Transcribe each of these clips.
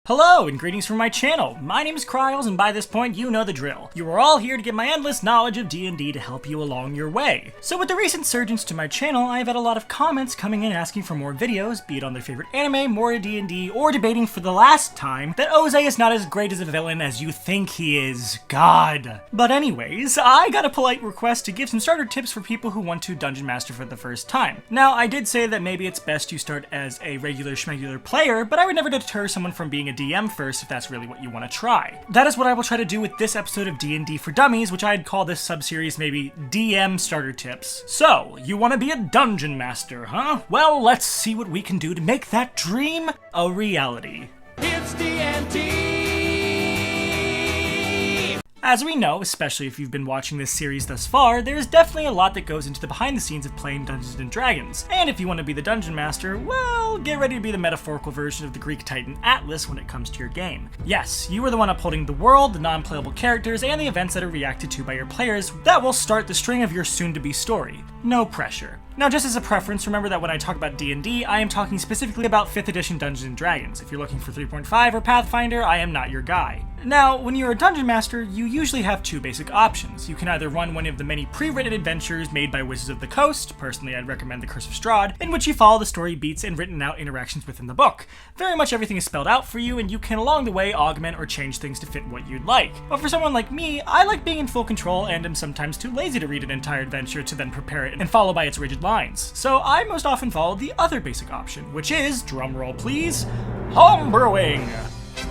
Hello, and greetings from my channel. My name is Kryles, and by this point, you know the drill. You are all here to get my endless knowledge of D&D to help you along your way. So with the recent surgence to my channel, I've had a lot of comments coming in asking for more videos, be it on their favorite anime, more D&D, or debating for the last time that Oze is not as great as a villain as you think he is. God. But anyways, I got a polite request to give some starter tips for people who want to Dungeon Master for the first time. Now, I did say that maybe it's best you start as a regular schmegular player, but I would never deter someone from being a DM first if that's really what you want to try. That is what I will try to do with this episode of D&D for Dummies, which I'd call this subseries maybe DM Starter Tips. So, you want to be a Dungeon Master, huh? Well, let's see what we can do to make that dream a reality. It's D&D! As we know, especially if you've been watching this series thus far, there's definitely a lot that goes into the behind the scenes of playing Dungeons & Dragons. And if you want to be the Dungeon Master, well, get ready to be the metaphorical version of the Greek Titan Atlas when it comes to your game. Yes, you are the one upholding the world, the non-playable characters, and the events that are reacted to by your players that will start the string of your soon-to-be story. No pressure. Now, just as a preference, remember that when I talk about D&D, I am talking specifically about 5th edition Dungeons & Dragons. If you're looking for 3.5 or Pathfinder, I am not your guy. Now, when you're a Dungeon Master, you usually have two basic options. You can either run one of the many pre-written adventures made by Wizards of the Coast, personally I'd recommend The Curse of Strahd, in which you follow the story beats and written out interactions within the book. Very much everything is spelled out for you, and you can along the way augment or change things to fit what you'd like. But for someone like me, I like being in full control and am sometimes too lazy to read an entire adventure to then prepare it and follow by its rigid lines. So I most often follow the other basic option, which is, drumroll please, Homebrewing!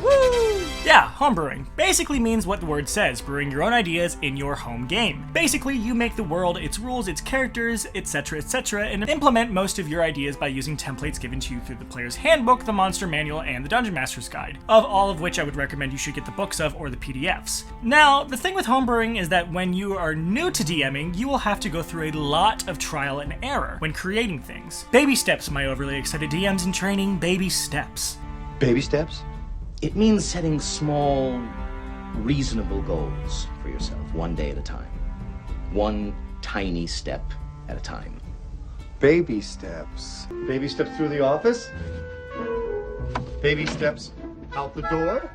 Woo! Yeah, homebrewing basically means what the word says, brewing your own ideas in your home game. Basically, you make the world, its rules, its characters, etc., and implement most of your ideas by using templates given to you through the player's handbook, the monster manual, and the Dungeon Master's Guide, of all of which I would recommend you should get the books of or the PDFs. Now, the thing with homebrewing is that when you are new to DMing, you will have to go through a lot of trial and error when creating things. Baby steps, my overly excited DMs in training, baby steps. Baby steps? It means setting small, reasonable goals for yourself, one day at a time. One tiny step at a time. Baby steps. Baby steps through the office. Baby steps out the door.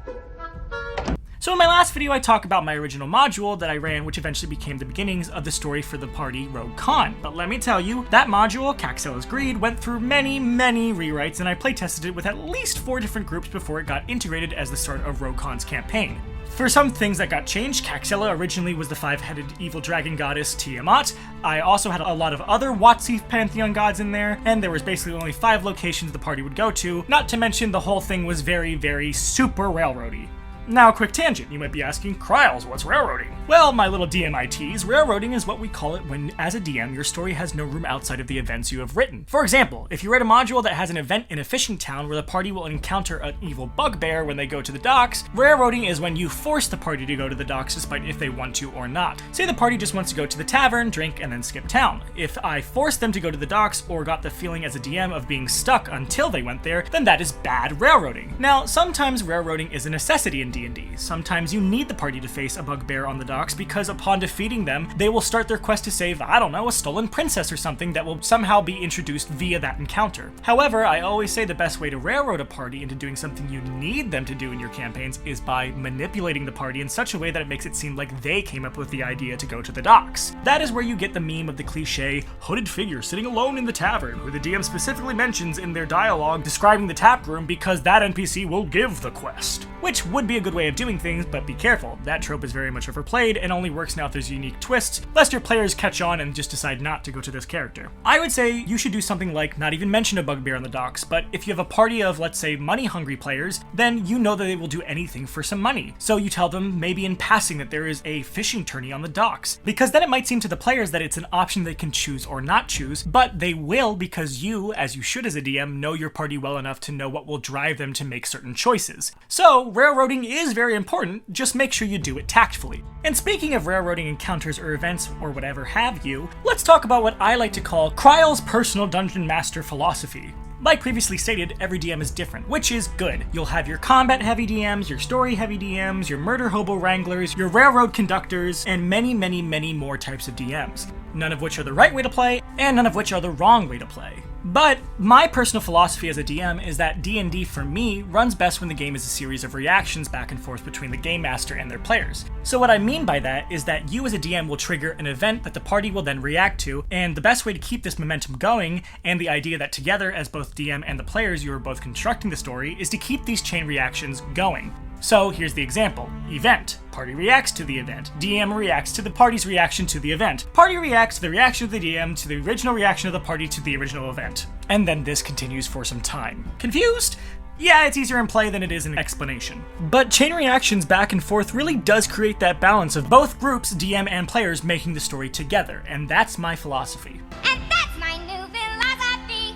So in my last video I talked about my original module that I ran, which eventually became the beginnings of the story for the party Rogue Con. But let me tell you, that module, Caxella's Greed, went through many rewrites, and I playtested it with at least 4 different groups before it got integrated as the start of Rogue Con's campaign. For some things that got changed, Caxella originally was the 5-headed evil dragon goddess Tiamat. I also had a lot of other WotC pantheon gods in there, and there was basically only 5 locations the party would go to, not to mention the whole thing was very super railroady. Now, a quick tangent. You might be asking, Kryles, what's railroading? Well, my little DMITs, railroading is what we call it when, as a DM, your story has no room outside of the events you have written. For example, if you write a module that has an event in a fishing town where the party will encounter an evil bugbear when they go to the docks, railroading is when you force the party to go to the docks despite if they want to or not. Say the party just wants to go to the tavern, drink, and then skip town. If I forced them to go to the docks or got the feeling as a DM of being stuck until they went there, then that is bad railroading. Now, sometimes railroading is a necessity in D&D. Sometimes you need the party to face a bugbear on the docks because upon defeating them, they will start their quest to save, I don't know, a stolen princess or something that will somehow be introduced via that encounter. However, I always say the best way to railroad a party into doing something you need them to do in your campaigns is by manipulating the party in such a way that it makes it seem like they came up with the idea to go to the docks. That is where you get the meme of the cliche hooded figure sitting alone in the tavern, who the DM specifically mentions in their dialogue describing the tap room because that NPC will give the quest. Which would be a good way of doing things, but be careful. That trope is very much overplayed and only works now if there's unique twists, lest your players catch on and just decide not to go to this character. I would say you should do something like not even mention a bugbear on the docks, but if you have a party of, let's say, money-hungry players, then you know that they will do anything for some money. So you tell them, maybe in passing, that there is a fishing tourney on the docks, because then it might seem to the players that it's an option they can choose or not choose, but they will because you, as you should as a DM, know your party well enough to know what will drive them to make certain choices. So, railroading is very important, just make sure you do it tactfully. And speaking of railroading encounters or events or whatever have you, let's talk about what I like to call Kryles' personal Dungeon Master philosophy. Like previously stated, every DM is different, which is good. You'll have your combat-heavy DMs, your story-heavy DMs, your murder hobo wranglers, your railroad conductors, and many more types of DMs. None of which are the right way to play, and none of which are the wrong way to play. But my personal philosophy as a DM is that D&D for me runs best when the game is a series of reactions back and forth between the game master and their players. So what I mean by that is that you as a DM will trigger an event that the party will then react to, and the best way to keep this momentum going, and the idea that together as both DM and the players you are both constructing the story, is to keep these chain reactions going. So here's the example. Event. Party reacts to the event. DM reacts to the party's reaction to the event. Party reacts to the reaction of the DM to the original reaction of the party to the original event. And then this continues for some time. Confused? Yeah, it's easier in play than it is in explanation. But chain reactions back and forth really does create that balance of both groups, DM and players, making the story together, and that's my philosophy. And that's my new philosophy.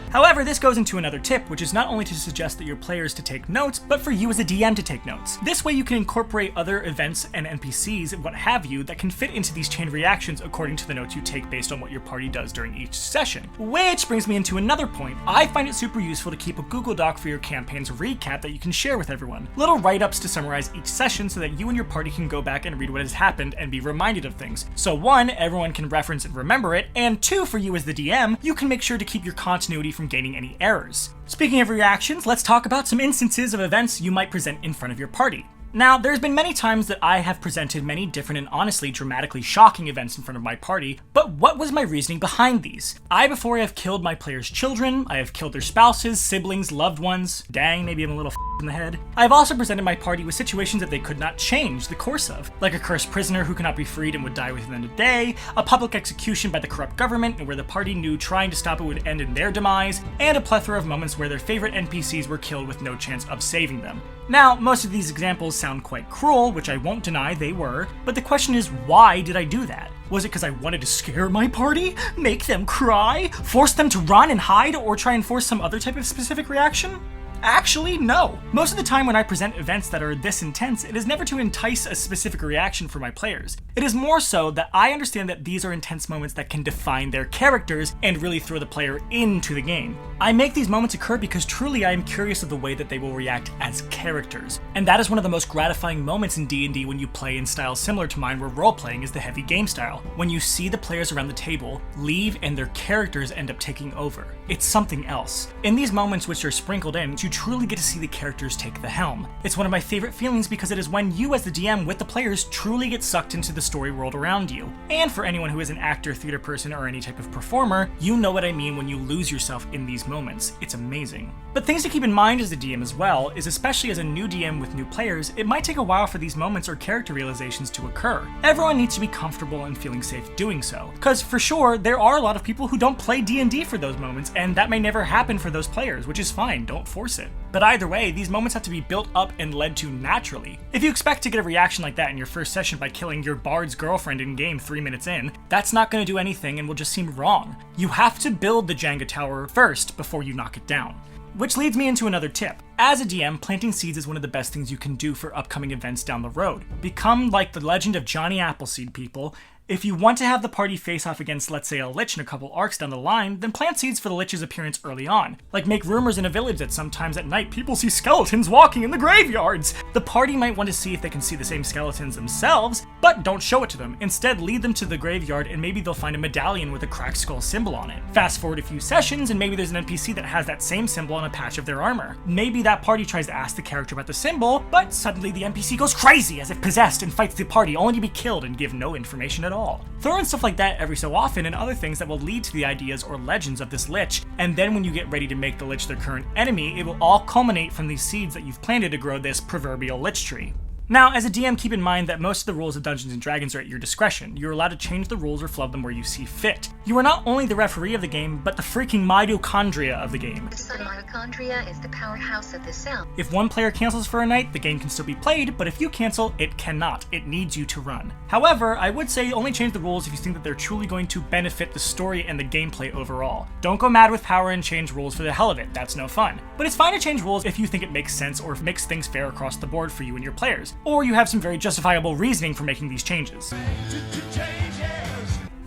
However, this goes into another tip, which is not only to suggest that your players to take notes, but for you as a DM to take notes. This way you can incorporate other events and NPCs and what have you that can fit into these chain reactions according to the notes you take based on what your party does during each session. Which brings me into another point. I find it super useful to keep a Google Doc for your campaign's recap that you can share with everyone. Little write-ups to summarize each session so that you and your party can go back and read what has happened and be reminded of things. So 1, everyone can reference and remember it, and 2, for you as the DM, you can make sure to keep your continuity from gaining any errors. Speaking of reactions, let's talk about some instances of events you might present in front of your party. Now, there's been many times that I have presented many different and honestly dramatically shocking events in front of my party, but what was my reasoning behind these? Before I have killed my players' children, I have killed their spouses, siblings, loved ones. Dang, maybe I'm a little in the head. I've also presented my party with situations that they could not change the course of, like a cursed prisoner who cannot be freed and would die within a day, a public execution by the corrupt government and where the party knew trying to stop it would end in their demise, and a plethora of moments where their favorite NPCs were killed with no chance of saving them. Now, most of these examples sound quite cruel, which I won't deny they were, but the question is, why did I do that? Was it because I wanted to scare my party? Make them cry? Force them to run and hide? Or try and force some other type of specific reaction? Actually, no. Most of the time when I present events that are this intense, it is never to entice a specific reaction for my players. It is more so that I understand that these are intense moments that can define their characters and really throw the player into the game. I make these moments occur because truly I am curious of the way that they will react as characters. And that is one of the most gratifying moments in D&D when you play in styles similar to mine where role-playing is the heavy game style. When you see the players around the table leave and their characters end up taking over. It's something else. In these moments which are sprinkled in, you truly get to see the characters take the helm. It's one of my favorite feelings because it is when you as the DM with the players truly get sucked into the story world around you. And for anyone who is an actor, theater person, or any type of performer, you know what I mean when you lose yourself in these moments. It's amazing. But things to keep in mind as a DM as well is, especially as a new DM with new players, it might take a while for these moments or character realizations to occur. Everyone needs to be comfortable and feeling safe doing so. Because for sure, there are a lot of people who don't play D&D for those moments, and that may never happen for those players, which is fine, don't force it. But either way, these moments have to be built up and led to naturally. If you expect to get a reaction like that in your first session by killing your bard's girlfriend in game 3 minutes in, that's not going to do anything and will just seem wrong. You have to build the Jenga tower first before you knock it down. Which leads me into another tip. As a DM, planting seeds is one of the best things you can do for upcoming events down the road. Become like the legend of Johnny Appleseed, people. If you want to have the party face off against, let's say, a lich in a couple arcs down the line, then plant seeds for the lich's appearance early on. Like make rumors in a village that sometimes at night people see skeletons walking in the graveyards. The party might want to see if they can see the same skeletons themselves, but don't show it to them. Instead, lead them to the graveyard and maybe they'll find a medallion with a cracked skull symbol on it. Fast forward a few sessions and maybe there's an NPC that has that same symbol on a patch of their armor. Maybe that party tries to ask the character about the symbol, but suddenly the NPC goes crazy as if possessed and fights the party only to be killed and give no information at all. Throw in stuff like that every so often and other things that will lead to the ideas or legends of this lich, and then when you get ready to make the lich their current enemy, it will all culminate from these seeds that you've planted to grow this proverbial lich tree. Now, as a DM, keep in mind that most of the rules of Dungeons & Dragons are at your discretion. You're allowed to change the rules or flub them where you see fit. You are not only the referee of the game, but the freaking mitochondria of the game. The mitochondria is the powerhouse of the cell. If one player cancels for a night, the game can still be played, but if you cancel, it cannot. It needs you to run. However, I would say only change the rules if you think that they're truly going to benefit the story and the gameplay overall. Don't go mad with power and change rules for the hell of it, that's no fun. But it's fine to change rules if you think it makes sense or makes things fair across the board for you and your players, or you have some very justifiable reasoning for making these changes.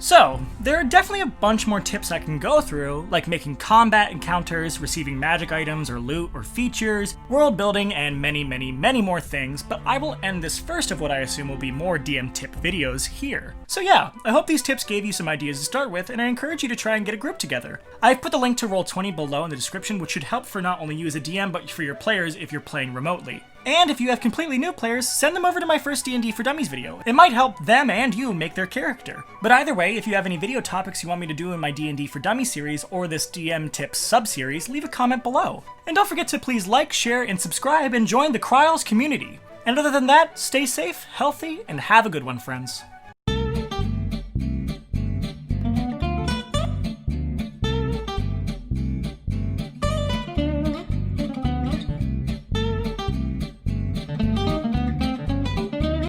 So, there are definitely a bunch more tips I can go through, like making combat encounters, receiving magic items or loot or features, world building, and many, many, many more things, but I will end this first of what I assume will be more DM tip videos here. So yeah, I hope these tips gave you some ideas to start with, and I encourage you to try and get a group together. I've put the link to Roll20 below in the description, which should help for not only you as a DM, but for your players if you're playing remotely. And if you have completely new players, send them over to my first D&D for Dummies video. It might help them and you make their character. But either way, if you have any video topics you want me to do in my D&D for Dummies series or this DM Tips sub-series, leave a comment below. And don't forget to please like, share, and subscribe and join the Cryals community. And other than that, stay safe, healthy, and have a good one, friends.